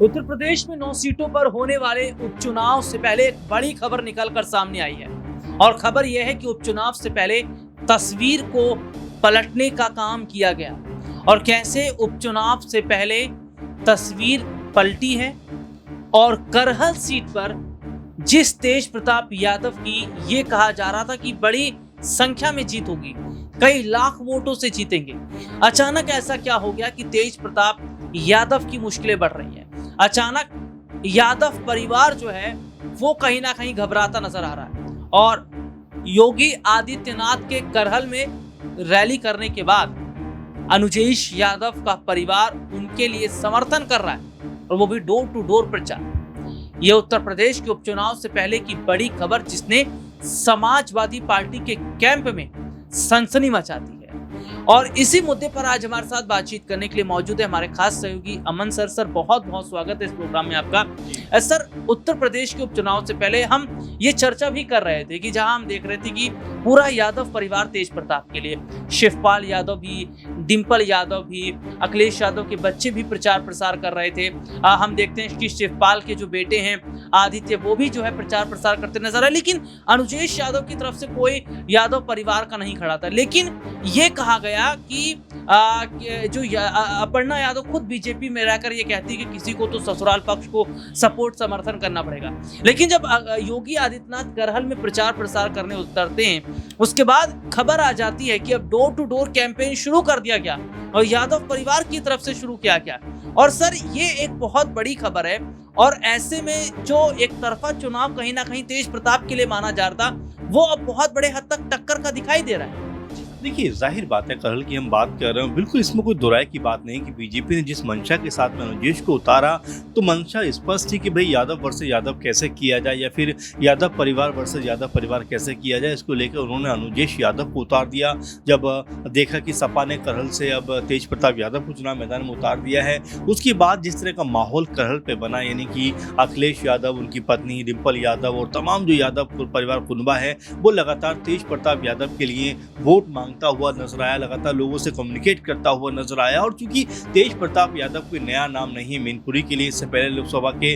उत्तर प्रदेश में 9 सीटों पर होने वाले उपचुनाव से पहले एक बड़ी खबर निकलकर सामने आई है। और खबर यह है कि उपचुनाव से पहले तस्वीर को पलटने का काम किया गया। और कैसे उपचुनाव से पहले तस्वीर पलटी है और करहल सीट पर जिस तेज प्रताप यादव की ये कहा जा रहा था कि बड़ी संख्या में जीत होगी, कई लाख वोटों से जीतेंगे, अचानक ऐसा क्या हो गया कि तेज प्रताप यादव की मुश्किलें बढ़ रही हैं। अचानक यादव परिवार जो है वो कहीं ना कहीं घबराता नजर आ रहा है। और योगी आदित्यनाथ के करहल में रैली करने के बाद अनुजेश यादव का परिवार उनके लिए समर्थन कर रहा है, और वो भी डोर टू डोर प्रचार। ये उत्तर प्रदेश के उपचुनाव से पहले की बड़ी खबर जिसने समाजवादी पार्टी के कैंप में सनसनी मचा दी है। और इसी मुद्दे पर आज हमारे साथ बातचीत करने के लिए मौजूद है हमारे खास सहयोगी अमन सर। सर, बहुत बहुत स्वागत है इस प्रोग्राम में आपका। सर, उत्तर प्रदेश के उपचुनाव से पहले हम ये चर्चा भी कर रहे थे कि जहां हम देख रहे थे कि पूरा यादव परिवार तेज प्रताप के लिए, शिवपाल यादव भी, डिंपल यादव भी, अखिलेश यादव के बच्चे भी प्रचार प्रसार कर रहे थे। हम देखते हैं कि शिवपाल के जो बेटे हैं आदित्य, वो भी जो है प्रचार प्रसार करते नजर आए। लेकिन अनुजेश यादव की तरफ से कोई यादव परिवार का नहीं खड़ा था। लेकिन ये कहा गया कि जो अपर्णा यादव खुद बीजेपी में रहकर ये कहती है कि किसी को तो ससुराल पक्ष को सपोर्ट समर्थन करना पड़ेगा। लेकिन जब योगी आदित्यनाथ करहल में प्रचार प्रसार करने उतरते हैं, उसके बाद खबर आ जाती है कि अब डोर टू डोर कैंपेन शुरू कर दिया गया और यादव परिवार की तरफ से शुरू किया गया। और सर, ये एक बहुत बड़ी खबर है। और ऐसे में जो एक तरफा चुनाव कहीं ना कहीं तेज प्रताप के लिए माना जा रहा था, वो अब बहुत बड़े हद तक टक्कर का दिखाई दे रहा है। देखिए, जाहिर बात है करहल की हम बात कर रहे हैं, बिल्कुल इसमें कोई दुराय की बात नहीं कि बीजेपी ने जिस मंशा के साथ में अनुजेश को उतारा, तो मंशा स्पष्ट थी कि भाई यादव वर्सेस यादव कैसे किया जाए, या फिर यादव परिवार वर्सेस यादव परिवार कैसे किया जाए। इसको लेकर उन्होंने अनुजेश यादव को उतार दिया। जब देखा कि सपा ने करहल से अब तेज प्रताप यादव को चुनाव मैदान में उतार दिया है, उसके बाद जिस तरह का माहौल करहल पे बना, यानी कि अखिलेश यादव, उनकी पत्नी डिंपल यादव और तमाम जो यादव परिवार कुनबा है, वो लगातार तेज प्रताप यादव के लिए वोट मांगता हुआ नजर आया, लगातार लोगों से कम्युनिकेट करता हुआ नजर आया। और चूंकि तेज प्रताप यादव कोई नया नाम नहीं है मैनपुरी के लिए, इससे पहले लोकसभा के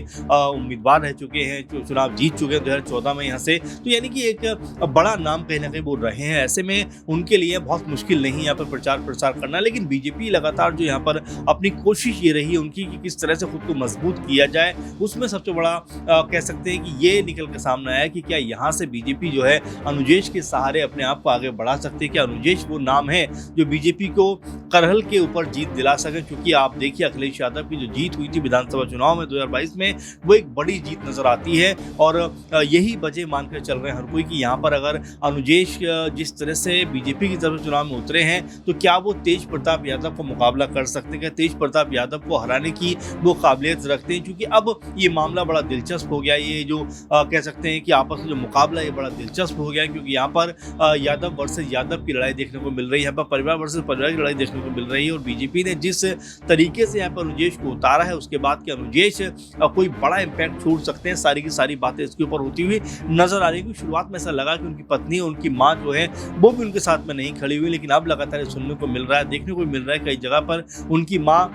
उम्मीदवार रह चुके हैं, चुनाव जीत चुके हैं 2014 में यहाँ से, तो यानी कि एक बड़ा नाम कहीं ना कहीं बोल रहे हैं। ऐसे में उनके लिए बहुत मुश्किल नहीं यहाँ पर प्रचार प्रसार करना। लेकिन बीजेपी लगातार जो यहाँ पर अपनी कोशिश ये रही है उनकी कि किस तरह से खुद को मजबूत किया जाए, उसमें सबसे बड़ा कह सकते हैं कि ये निकल कर सामने आया कि क्या यहाँ से बीजेपी जो है अनुजेश के सहारे अपने आप को आगे बढ़ा सकती है। क्या अनुजेश वो नाम है जो बीजेपी को करहल के ऊपर जीत दिला सके? क्योंकि आप देखिए, अखिलेश यादव की जो जीत हुई थी विधानसभा चुनाव में 2022 में, वो एक बड़ी जीत नजर आती है। और यही वजह मानकर चल रहे हैं हर कोई कि यहाँ पर अगर अनुजेश जिस तरह से बीजेपी की तरफ चुनाव में उतरे हैं, तो क्या वो तेज प्रताप यादव का मुकाबला कर सकते हैं? क्या तेज प्रताप यादव को हराने की वो काबिलियत रखते हैं? क्योंकि अब ये मामला बड़ा दिलचस्प हो गया। ये जो कह सकते हैं कि आपस में जो मुकाबला ये बड़ा दिलचस्प हो गया, क्योंकि यहाँ पर यादव वर्सेस यादव की लड़ाई देखने को मिल रही है, यहाँ पर परिवार वर्सेस परिवार की लड़ाई देखने को मिल रही है। और बीजेपी ने जिस तरीके से यहाँ पर अनुजेश को उतारा है, उसके बाद कि अनुजेश कोई बड़ा इम्पैक्ट छोड़ सकते हैं, सारी की सारी बातें इसके ऊपर होती हुई नजर आ रही है। शुरुआत में ऐसा लगा कि उनकी पत्नी और उनकी माँ जो है वो भी उनके साथ में नहीं खड़ी हुई, लेकिन अब लगातार सुनने को मिल रहा है, देखने को मिल रहा है कई जगह पर उनकी माँ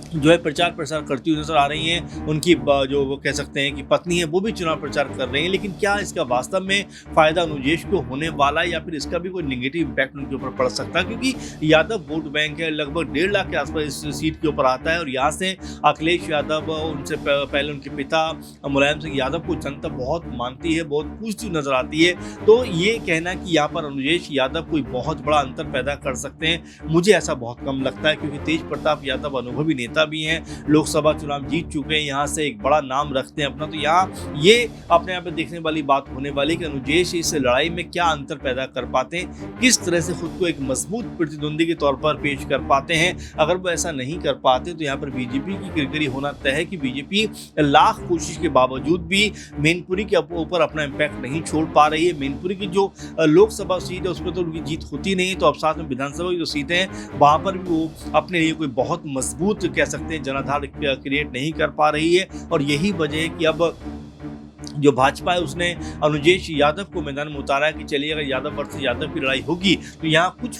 जो है प्रचार प्रसार करती हुई नजर आ रही हैं। उनकी जो वो कह सकते हैं कि पत्नी है, वो भी चुनाव प्रचार कर रही हैं। लेकिन क्या इसका वास्तव में फायदा अनुजेश को होने वाला है, या फिर इसका भी कोई नेगेटिव इम्पैक्ट उनके ऊपर पड़ सकता है? क्योंकि यादव वोट बैंक है, लगभग 1.5 लाख के आसपास इस सीट के ऊपर आता है। और यहाँ से अखिलेश यादव, उनसे पहले उनके पिता मुलायम सिंह यादव को जनता बहुत मानती है, बहुत पूछती नजर आती है। तो ये कहना कि यहाँ पर अनुजेश यादव कोई बहुत बड़ा अंतर पैदा कर सकते हैं, मुझे ऐसा बहुत कम लगता है। क्योंकि तेज प्रताप यादव अनुभवी नेता भी हैं, लोकसभा चुनाव जीत चुके हैं, यहाँ से एक बड़ा नाम रखते हैं अपना। तो यहाँ ये अपने आप में देखने वाली बात होने वाली कि अनुजेश इस लड़ाई में क्या अंतर पैदा कर पाते हैं, किस तरह से खुद को एक मजबूत प्रतिद्वंदी के तौर पर पेश कर पाते हैं। अगर वो ऐसा नहीं कर पाते तो यहाँ पर बीजेपी की किरकिरी होना तय है कि बीजेपी लाख कोशिश के बावजूद भी मैनपुरी के ऊपर अपना इम्पैक्ट नहीं छोड़ पा रही है। मैनपुरी की जो लोकसभा सीट है उसमें तो उनकी जीत होती नहीं, तो अब साथ में विधानसभा की जो सीटें हैं वहां पर भी वो अपने लिए कोई बहुत मजबूत कह सकते हैं जनाधार क्रिएट नहीं कर पा रही है। और यही वजह है कि अब जो भाजपा है उसने अनुजेश यादव को मैदान में उतारा है कि चलिए अगर यादव वर्सेस यादव की लड़ाई होगी तो यहाँ कुछ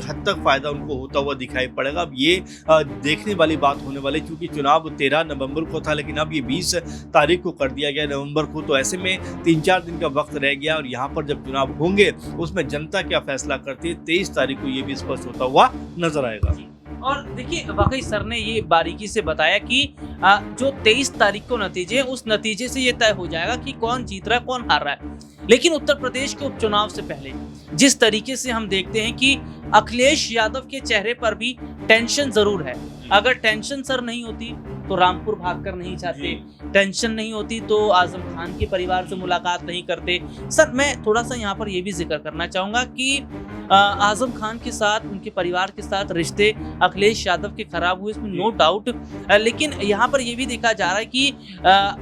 हद तक फायदा उनको होता हुआ दिखाई पड़ेगा। अब ये देखने वाली बात होने वाली, क्योंकि चुनाव 13 नवंबर को था लेकिन अब ये 20 तारीख को कर दिया गया नवंबर को, तो ऐसे में 3-4 दिन का वक्त रह गया और यहाँ पर जब चुनाव होंगे उसमें जनता क्या फैसला करती है 23 तारीख को ये भी स्पष्ट होता हुआ नजर आएगा। और देखिए वाकई सर ने ये बारीकी से बताया कि जो 23 तारीख को नतीजे हैं उस नतीजे से ये तय हो जाएगा कि कौन जीत रहा है कौन हार रहा है। लेकिन उत्तर प्रदेश के उपचुनाव से पहले जिस तरीके से हम देखते हैं कि अखिलेश यादव के चेहरे पर भी टेंशन जरूर है। अगर टेंशन सर नहीं होती तो रामपुर भागकर नहीं जाते, टेंशन नहीं होती तो आजम खान के परिवार से मुलाकात नहीं करते। सर मैं थोड़ा सा यहाँ पर ये भी जिक्र करना चाहूँगा कि आजम खान के साथ उनके परिवार के साथ रिश्ते अखिलेश यादव के खराब हुए, इसमें नो डाउट, लेकिन यहाँ पर ये भी देखा जा रहा है कि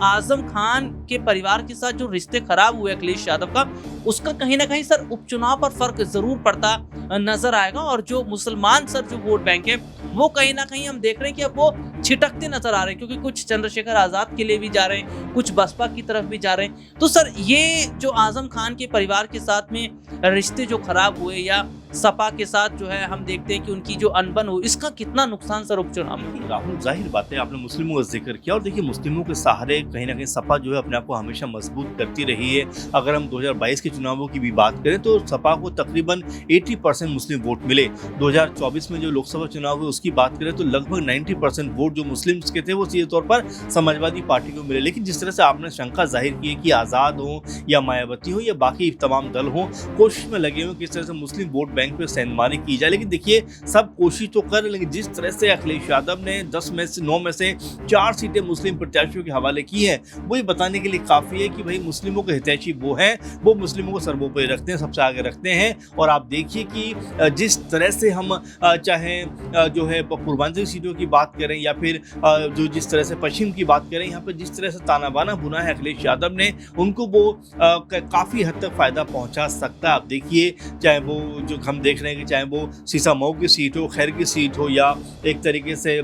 आजम खान के परिवार के साथ जो रिश्ते खराब हुए अखिलेश यादव का, उसका कहीं ना कहीं सर उपचुनाव पर फर्क जरूर पड़ता नजर आएगा। और जो मुसलमान सर जो वोट बैंक है वो कहीं ना कहीं हम देख रहे हैं कि अब वो छिटकते नजर आ रहे हैं, क्योंकि कुछ चंद्रशेखर आजाद के लिए भी जा रहे हैं, कुछ बसपा की तरफ भी जा रहे हैं। तो सर ये जो आजम खान के परिवार के साथ में रिश्ते जो खराब हुए या सपा के साथ जो है हम देखते हैं कि उनकी जो अनबन हो, इसका कितना नुकसान सर उपचुनाव में? राहुल जाहिर बात है आपने मुस्लिमों का जिक्र किया और देखिए मुस्लिमों के सहारे कहीं ना कहीं सपा जो है अपने आप को हमेशा मजबूत करती रही है। अगर हम 2022 के चुनावों की भी बात करें तो सपा को तकरीबन 80% मुस्लिम वोट मिले। 2024 में जो लोकसभा चुनाव हुए उसकी बात करें तो लगभग 90% वोट जो मुस्लिम्स के थे वो सीधे तौर पर समाजवादी पार्टी को मिले। लेकिन जिस तरह से आपने शंका जाहिर की है कि आज़ाद हो या मायावती हो या बाकी तमाम दल हो, कोशिश में लगे हुए किस तरह से मुस्लिम वोट बैंक पे सेंधमारी की जाए। लेकिन देखिए सब कोशिश तो कर, लेकिन जिस तरह से अखिलेश यादव ने 9 में से 4 सीटें मुस्लिम प्रत्याशियों के हवाले की हैं, वही बताने के लिए काफ़ी है कि भाई मुस्लिमों के हितैषी वो हैं, वो मुस्लिमों को सर्वोपरि रखते हैं, सबसे आगे रखते हैं। और आप देखिए कि जिस तरह से हम चाहे जो है पूर्वांचल सीटों की बात करें या फिर जो जिस तरह से पश्चिम की बात करें, यहाँ पर जिस तरह से ताना बाना बुना है अखिलेश यादव ने, उनको वो काफ़ी हद तक फ़ायदा पहुँचा सकता है। आप देखिए चाहे वो जो हम देख रहे हैं कि चाहे वो सीसामऊ की सीट हो, खैर की सीट हो या एक तरीके से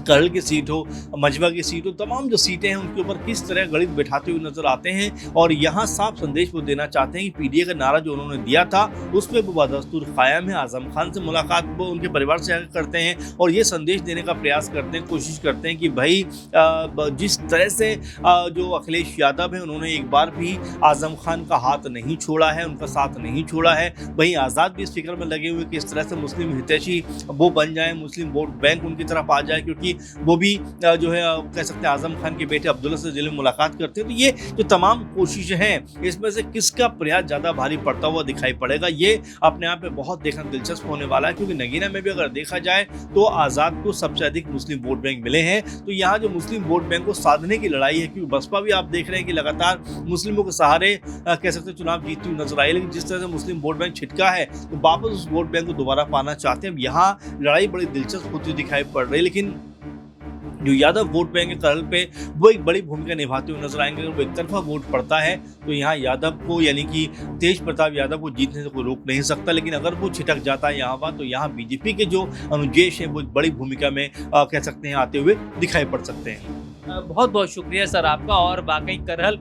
करल की सीट हो, मजवा की सीट हो, तमाम जो सीटें हैं उनके ऊपर किस तरह गणित बैठाते हुए नजर आते हैं। और यहाँ साफ संदेश वो देना चाहते हैं कि पीडीए का नारा जो उन्होंने दिया था उस पर वो बदस्तूर कायम है। आजम खान से मुलाकात वो उनके परिवार से आकर करते हैं और ये संदेश देने का प्रयास करते हैं, कोशिश करते हैं कि भाई जिस तरह से जो अखिलेश यादव है उन्होंने एक बार भी आजम खान का हाथ नहीं छोड़ा है, उनका साथ नहीं छोड़ा है। वहीं आज़ाद भी इस फिक्र में लगे हुए कि इस तरह से मुस्लिम हितैषी वो बन जाए, मुस्लिम वोट बैंक उनकी तरफ आ जाए, क्योंकि वो भी जो है कह सकते हैं आजम खान के बेटे अब्दुल्ला से जिले में मुलाकात करते हैं। तो ये जो तमाम कोशिशें हैं इसमें से किसका प्रयास ज़्यादा भारी पड़ता हुआ दिखाई पड़ेगा, ये अपने आप में बहुत देखना दिलचस्प होने वाला है। क्योंकि नगीना में भी अगर देखा जाए तो आज़ाद को सबसे अधिक मुस्लिम वोट बैंक मिले हैं। तो यहाँ जो मुस्लिम वोट बैंक को साधने की लड़ाई है, क्योंकि बसपा भी आप देख रहे हैं कि लगातार मुस्लिमों के सहारे कह सकते हैं चुनाव जीतती हुई नजर आई, लेकिन जिस तरह से मुस्लिम वोट बैंक छिटका है तो वापस उस वोट बैंक को दोबारा पाना चाहते हैं। यहाँ लड़ाई बड़ी दिलचस्प होती दिखाई पड़ रही है। लेकिन जो यादव वोट बैंक के करल पे वो एक बड़ी भूमिका निभाते हुए नजर आएंगे। अगर वो एक तरफा वोट पड़ता है तो यहाँ यादव को यानी कि तेज प्रताप यादव को जीतने से कोई रोक नहीं सकता। लेकिन अगर वो छिटक जाता है यहाँ पर तो यहाँ बीजेपी के जो अनुजेश हैं वो एक बड़ी भूमिका में कह सकते हैं आते हुए दिखाई पड़ सकते हैं। बहुत बहुत शुक्रिया सर आपका। और वाकई करहल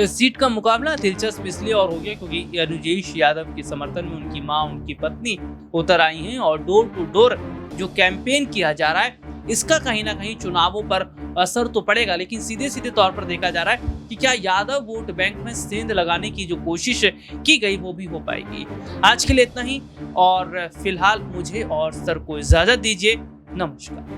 सीट का मुकाबला दिलचस्प इसलिए और हो गया क्योंकि अनुजेश यादव के समर्थन में उनकी मां, उनकी पत्नी उतर आई हैं और डोर टू डोर जो कैंपेन किया जा रहा है इसका कहीं ना कहीं चुनावों पर असर तो पड़ेगा। लेकिन सीधे सीधे तौर पर देखा जा रहा है कि क्या यादव वोट बैंक में सेंध लगाने की जो कोशिश की गई वो भी हो पाएगी। आज के लिए इतना ही और फिलहाल मुझे और सर को इजाजत दीजिए। नमस्कार।